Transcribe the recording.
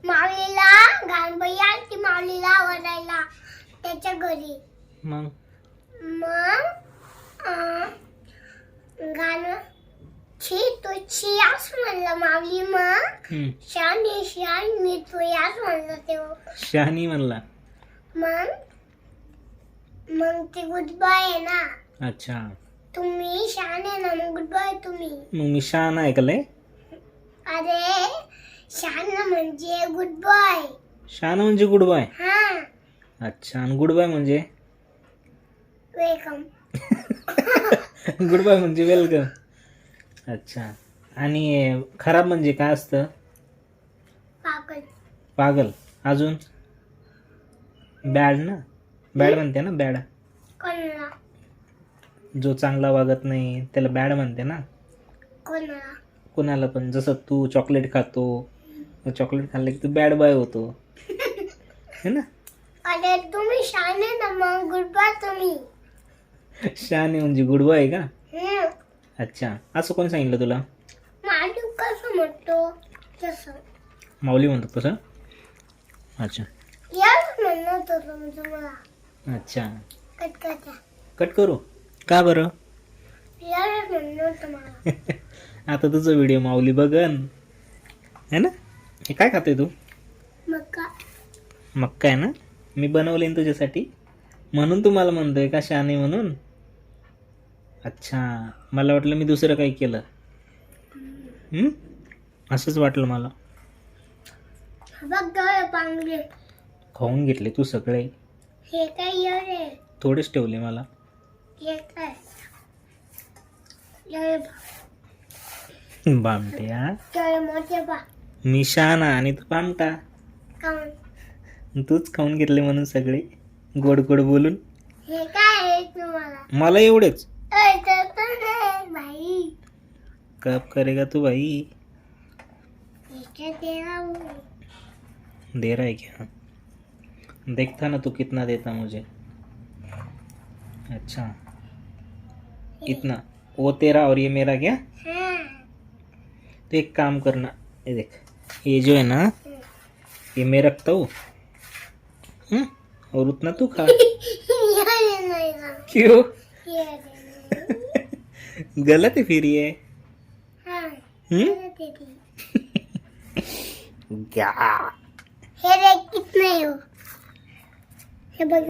माऊलीला गणपती आलती माऊलीला आवडायला त्याच्या घरी. मग गाणं छी तू छी असं म्हणलं माऊली. मग शानी शान मी तू याच म्हणलं तेव्हा शहाणी म्हणला. मग ते गुड बाय आहे ना. अच्छा, तुम्ही शान आहे ना, मग गुड बाय तुम्ही. मग मी शहाण ऐकलंय. अरे शान म्हणजे गुड बाय. शहाणा म्हणजे गुड बाय. हा, अच्छा, आणि गुड बाय म्हणजे वेलकम. गुड बाय म्हणजे वेलकम. अच्छा, आणि खराब म्हणजे काय असतं? पागल. पागल. अजून बॅड ना, बॅड म्हणते ना, बॅड. कोणाला? जो चांगला वागत नाही त्याला बॅड म्हणते ना. कोणाला? कुणाला पण. जसं तू चॉकलेट खातो, चॉकलेट खाल्लं की तू बॅड बॉय होतो है ना. अरे तुम्ही शान आहे ना, मग गुड बाय तुम्ही. शहाणे म्हणजे गुड बॉय का? हम्म. अच्छा, असं कोणी सांगितलं तुला? मालू कसं म्हणतो तसं. माऊली म्हणतो तसं. अच्छा याच म्हणत होतो मी तुम्हाला. अच्छा, कटकटा कट करू का बरं? याच म्हणत होतं मला. आता तुझा व्हिडिओ माऊली बघन है ना. हे काय खातोय तू? मक्का. मक्का आहे ना. मी बनवले ना तुझ्यासाठी, म्हणून तू मला म्हणतोय का शहाणे म्हणून. अच्छा, मला वाटलं मी दुसरं काही केलं. असंच वाटलं मला. बघ डोळे पांगले. खाऊन घेतले तू सगळे. हे काय येळे? थोडेच ठेवले मला. हे काय डोळे बामट्या. डोळे मोठे बा. मी शहाणा आणि तू बामटा. काऊन? तूच खाऊन घेतले म्हणून सगळे गोड गोड बोलून. हे काय आहे तुम्हाला? मला एवढेच. तर पण नाही भाई. कब करेगा तू भाई? हे काय देना दे रहा है क्या? देखता ना तू कितना देता मुझे. अच्छा, कितना? वो तेरा और ये मेरा क्या? हाँ. तो एक काम करना, ये देख, ये जो है ना, ये मैं रखता हूँ और उतना तू खा. ये नहीं ना. क्यों? ये नहीं. गलत है फिर ये. हाँ. हम्म? दे दी. क्या? हे रे कितने हो? हे बघ.